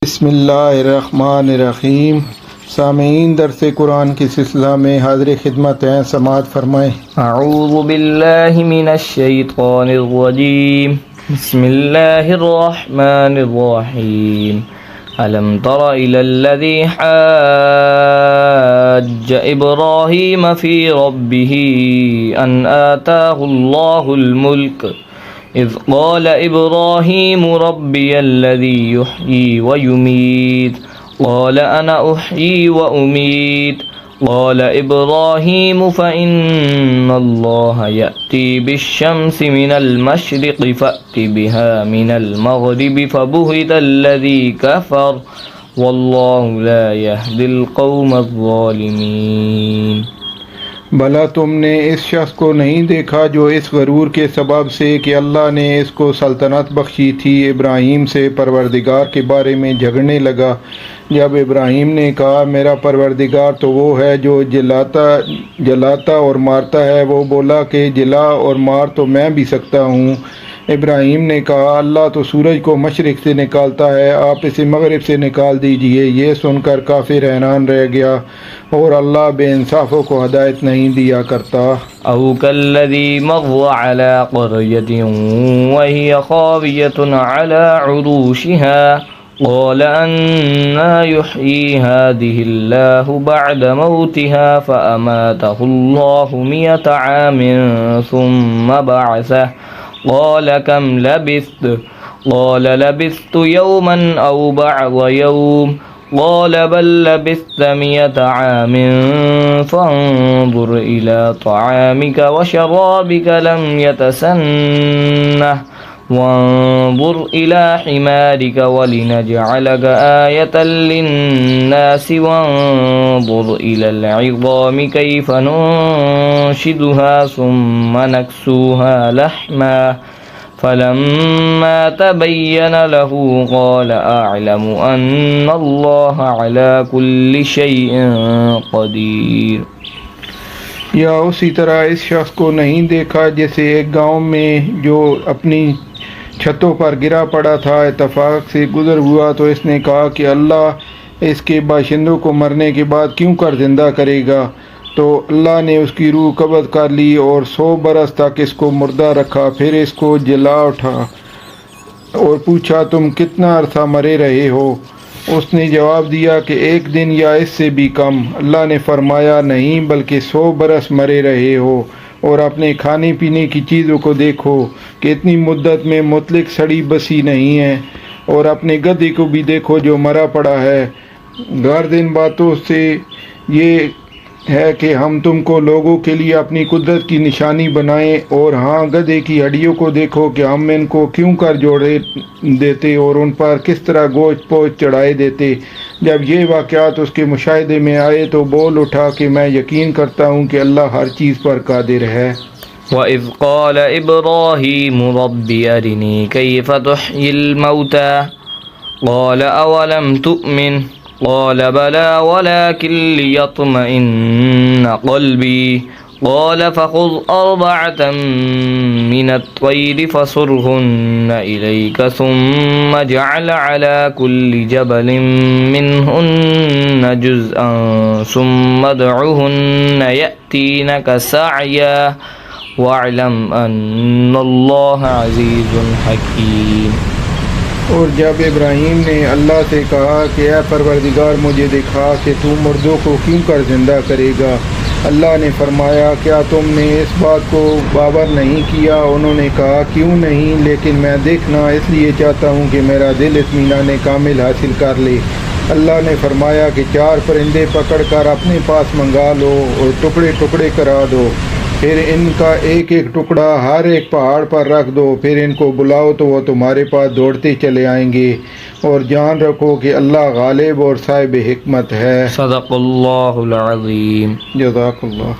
बिस्मिल्लाहिर्रहमानिर्रहीम। सामीन दरस कुरान की सिलसिला में हाज़िर खिदमत हैं, समाअत फरमाएँ। अऊज़ु बिल्लाहि मिनश शैतानिर रजीम। बिस्मिल्लाहिर्रहमानिर्रहीम। अलम तरा इलल्लज़ी हज्ज इब्राहीम फ़ी रब्बिही अन आताहुल्लाहुल मुल्क इज़ क़ाल इब्राहीम रब्बियल्लज़ी युह्यी व युमीत क़ाल अना उह्यी व उमीत क़ाल इब्राहीम फ़इन्नल्लाह यअती बिश्शम्सि मिनल मशरिक़ि फ़अति बिहा मिनल मग़रिबि फ़बुहितल्लज़ी कफ़र वल्लाहु ला यहदिल क़ौमज़्ज़ालिमीन। भला तुमने इस शख्स को नहीं देखा जो इस गरूर के सबब से कि अल्लाह ने इसको सल्तनत बख्शी थी, इब्राहीम से परवरदिगार के बारे में झगड़ने लगा। जब इब्राहीम ने कहा मेरा परवरदिगार तो वो है जो जलाता और मारता है, वो बोला कि जला और मार तो मैं भी सकता हूँ। इब्राहीम ने कहा अल्लाह तो सूरज को मशरिक़ से निकालता है, आप इसे मगरिब से निकाल दीजिए। ये सुनकर काफिर हैरान रह गया और अल्लाह बेइंसाफ़ों को हदायत नहीं दिया करता। औ कल्लज़ी मर्र अला क़र्यतिन वहिय ख़ावियतुन अला उरूशिहा क़ाल अन्ना युह्यी हाज़िहिल्लाहु बअद मौतिहा फ़अमातहुल्लाहु मियत आमिन सुम्मा बअसह क़ाल कम लबिस्त क़ाल लबिस्तु यौमन औ बअद यौम क़ाल बल लबिस्त मियत आमिन फ़न्ज़ुर इला तआमिक व शराबिक लम यतसन्नह वन्ज़ुर इला हिमारिक वलिनजअलक आयतन लिन्नासि वन्ज़ुर इलल इज़ामि कैफ़ नुंशिज़ुहा सुम्मा नक्सूहा लहमा फलम्मा तबय्यन लहू क़ाल अअलमु अन्नल्लाह अला कुल्लि शैइन क़दीर। या उसी तरह इस शख्स को नहीं देखा जैसे एक गांव में जो अपनी छतों पर गिरा पड़ा था, इत्तफाक से गुज़र हुआ तो इसने कहा कि अल्लाह इसके बाशिंदों को मरने के बाद क्यों कर ज़िंदा करेगा। तो अल्लाह ने उसकी रूह कब्ज़ कर ली और 100 बरस तक इसको मुर्दा रखा। फिर इसको जला उठा और पूछा तुम कितना अरसा मरे रहे हो। उसने जवाब दिया कि 1 दिन या इससे भी कम। अल्लाह ने फरमाया नहीं बल्कि 100 बरस मरे रहे हो। और अपने खाने पीने की चीज़ों को देखो कि इतनी मुद्दत में मुतलिक सड़ी बसी नहीं है, और अपने गधे को भी देखो जो मरा पड़ा है। गारदिन बातों से ये है कि हम तुमको लोगों के लिए अपनी कुदरत की निशानी बनाएं, और हाँ गधे की हड्डियों को देखो कि हम इनको क्यों कर जोड़े देते और उन पर किस तरह गोश्त पोश चढ़ाए देते। जब ये वाक़यात उसके मुशाहिदे में आए तो बोल उठा कि मैं यकीन करता हूँ कि अल्लाह हर चीज़ पर कादिर है। वइज़ क़ाल इब्राहीम रब्बि अरिनी कैफ़ तुह्यिल मौता क़ाल अवलम तुअमिन क़ाल बला वलाकिन लियत्मइन्न क़ल्बी क़ाल फ़ख़ुज़ अर्बअतम मिनत-तय्र फ़सुरहुन्न इलैक सुम्मा जअल अला कुल्लि जबलिन मिनहुन्न जुज़अन सुम्मा उदउहुन्न यअतीनक सअया वअलम अन्नल्लाह अज़ीज़ुन हकीम। और जब इब्राहीम ने अल्लाह से कहा कि ऐ परवरदिगार मुझे दिखा कि तू मुर्दों को क्यों कर ज़िंदा करेगा। अल्लाह ने फरमाया क्या तुमने इस बात को बावर नहीं किया। उन्होंने कहा क्यों नहीं, लेकिन मैं देखना इसलिए चाहता हूँ कि मेरा दिल इत्मीनान कामिल हासिल कर ले। अल्लाह ने फरमाया कि 4 परिंदे पकड़ कर अपने पास मंगा लो और टुकड़े टुकड़े करा दो। फिर इनका एक एक टुकड़ा हर एक पहाड़ पर रख दो। फिर इनको बुलाओ तो वो तुम्हारे पास दौड़ते चले आएंगे। और जान रखो कि अल्लाह गालिब और साहिब हिकमत है। सदक़ल्लाहुल अज़ीम। जज़ाकल्लाह।